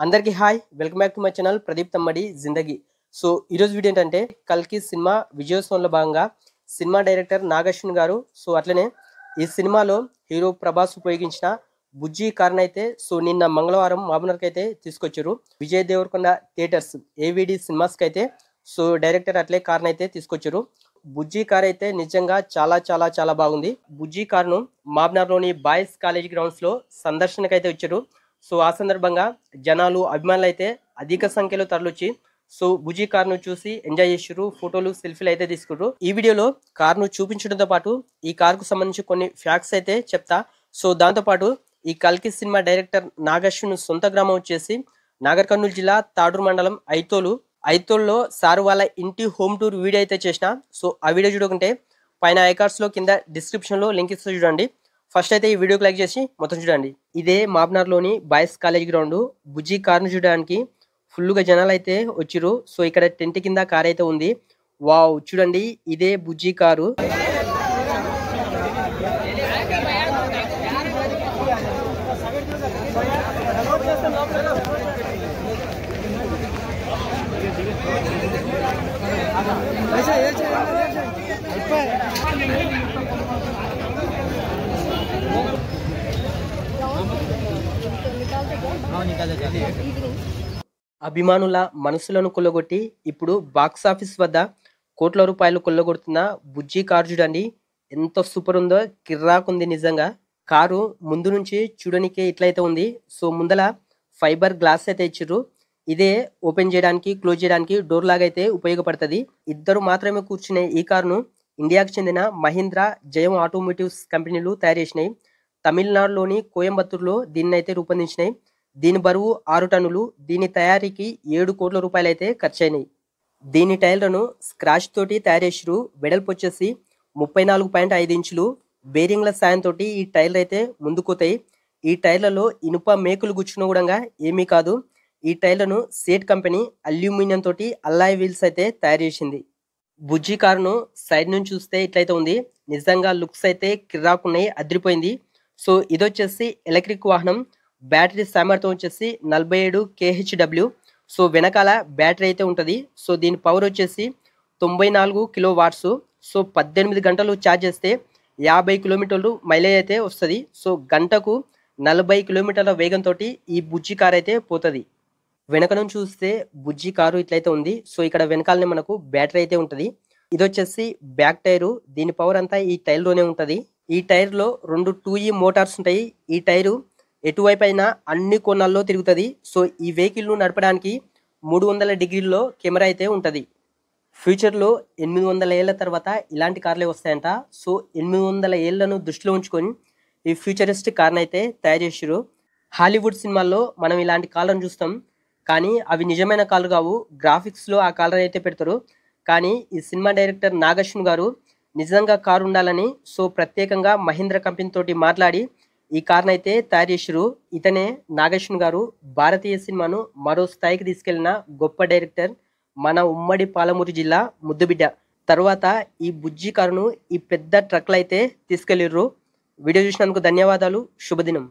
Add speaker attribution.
Speaker 1: అందరికీ hi, welcome back to my channel Pradeep Thammadi Zindagi. So ఈరోజు video ఏంటంటే కల్కి సినిమా విజయోత్సవంలో భాగంగా సినిమా డైరెక్టర్ నాగశ్విన్ గారు అట్లనే ఈ సినిమాలో హీరో ప్రభాస్ ఉపయోగించిన బుజ్జి కారును అయితే నిన్న మంగళవారం మాబునర్కి అయితే తీసుకొచ్చారు. విజయ్ దేవరకొండ థియేటర్స్ ఏవిడి సినిమాస్కి అయితే డైరెక్టర్ అట్లే కారును అయితే తీసుకొచ్చారు. బుజ్జి కార్ అయితే నిజంగా చాలా చాలా చాలా బాగుంది. బుజ్జి కారును మాబ్నార్లోని బాయ్స్ కాలేజ్ గ్రౌండ్స్లో సందర్శనకు అయితే వచ్చారు. ఆ సందర్భంగా జనాలు అభిమానులు అయితే అధిక సంఖ్యలో తరలిచ్చి బుజ్జి కార్ను చూసి ఎంజాయ్ చేసారు. ఫోటోలు సెల్ఫీలు అయితే తీసుకున్నారు. ఈ వీడియోలో కార్ను చూపించడంతో పాటు ఈ కార్కు సంబంధించి కొన్ని ఫ్యాక్ట్స్ అయితే చెప్తా. దాంతో పాటు ఈ కల్కి సినిమా డైరెక్టర్ నాగశ్విన్ సొంత గ్రామం వచ్చేసి నాగర్ కర్నూలు జిల్లా తాడూరు మండలం ఐతోల్లో సార్ వాళ్ళ ఇంటి హోమ్ టూర్ వీడియో అయితే చేసిన. ఆ వీడియో చూడకుంటే పైన ఐకార్డ్స్లో కింద డిస్క్రిప్షన్లో లింక్ ఇస్తూ చూడండి. ఫస్ట్ అయితే ఈ వీడియోకి లైక్ చేసి మొత్తం చూడండి. ఇదే మాబ్నార్లోని బాయ్స్ కాలేజ్ గ్రౌండ్. బుజ్జి కార్ను చూడడానికి ఫుల్గా జనాలు అయితే వచ్చిర్రు. ఇక్కడ టెంట్ కింద కార్ అయితే ఉంది. వావ్, చూడండి ఇదే బుజ్జి కారు. అభిమానుల మనసులను కొల్లగొట్టి ఇప్పుడు బాక్సాఫీస్ వద్ద కోట్ల రూపాయలు కొల్లగొడుతున్న బుజ్జి కారు చూడండి ఎంత సూపర్ ఉందో, కిర్రాకుంది నిజంగా. కారు ముందు నుంచి చూడనికే ఇట్లయితే ఉంది. ముందల ఫైబర్ గ్లాస్ అయితే ఇచ్చిర్రు. ఇదే ఓపెన్ చేయడానికి క్లోజ్ చేయడానికి డోర్ లాగా అయితే ఉపయోగపడుతుంది. ఇద్దరు మాత్రమే కూర్చునే ఈ కారును ఇండియాకు చెందిన మహీంద్రా జయం ఆటోమోటివ్స్ కంపెనీలు తయారు చేసినాయి. తమిళనాడులోని కోయంబత్తూరులో దీన్ని అయితే రూపొందించినాయి. దీని బరువు 6 టన్నులు. దీని తయారీకి 7 కోట్ల రూపాయలు అయితే ఖర్చు అయినాయి. దీని టైర్లను స్క్రాచ్ తోటి తయారు చేసిరు. వెడల్పు వచ్చేసి 34.5 ఇంచులు. బేరింగ్ల సాయంతో ఈ టైర్లు అయితే ముందుకుతాయి. ఈ టైర్లలో ఇనుప మేకులు గుచ్చున కూడా ఏమీ కాదు. ఈ టైర్లను సేట్ కంపెనీ అల్యూమినియం తోటి అల్లాయ్ వీల్స్ అయితే తయారు చేసింది. బుజ్జి కారును సైడ్ నుంచి చూస్తే ఇట్లయితే ఉంది. నిజంగా లుక్స్ అయితే కిర్రాకున్నాయి, అదిరిపోయింది. ఇది వచ్చేసి ఎలక్ట్రిక్ వాహనం. బ్యాటరీ సామర్థ్యం వచ్చేసి 47 kHW. వెనకాల బ్యాటరీ అయితే ఉంటుంది. దీని పవర్ వచ్చేసి 94 కిలోవాట్స్. 18 గంటలు ఛార్జ్ చేస్తే 50 కిలోమీటర్లు మైలేజ్ అయితే వస్తుంది. గంటకు 40 కిలోమీటర్ల వేగంతో ఈ బుజ్జి కార్ అయితే పోతుంది. వెనక నుంచి చూస్తే బుజ్జి కారు ఇట్లయితే ఉంది. ఇక్కడ వెనకాలనే మనకు బ్యాటరీ అయితే ఉంటుంది. ఇది వచ్చేసి బ్యాక్ టైరు. దీని పవర్ అంతా ఈ టైర్లోనే ఉంటుంది. ఈ టైర్లో 2 2E మోటార్స్ ఉంటాయి. ఈ టైరు ఎటువైపు అయినా అన్ని కోణాల్లో తిరుగుతుంది. ఈ వెహికల్ను నడపడానికి 300 డిగ్రీల్లో కెమెరా అయితే ఉంటుంది. ఫ్యూచర్లో 800 ఏళ్ల తర్వాత ఇలాంటి కార్లే వస్తాయంట. 800 ఏళ్లను దృష్టిలో ఉంచుకొని ఈ ఫ్యూచరిస్ట్ కార్ని అయితే తయారు చేసారు. హాలీవుడ్ సినిమాల్లో మనం ఇలాంటి కార్లను చూస్తాం, కానీ అవి నిజమైన కార్లు కావు. గ్రాఫిక్స్లో ఆ కార్లను అయితే పెడతారు. కానీ ఈ సినిమా డైరెక్టర్ నాగశ్విన్ గారు నిజంగా కారు ఉండాలని ప్రత్యేకంగా మహీంద్రా కంపెనీ తోటి మాట్లాడి ఈ కార్ను అయితే తయారు చేసారు. ఇతనే నాగశ్విన్ గారు భారతీయ సినిమాను మరో స్థాయికి తీసుకెళ్లిన గొప్ప డైరెక్టర్. మన ఉమ్మడి పాలమూరు జిల్లా ముద్దుబిడ్డ. తర్వాత ఈ బుజ్జి కారును ఈ పెద్ద ట్రక్లు అయితే తీసుకెళ్లిర్రు. వీడియో చూసినందుకు ధన్యవాదాలు. శుభదినం.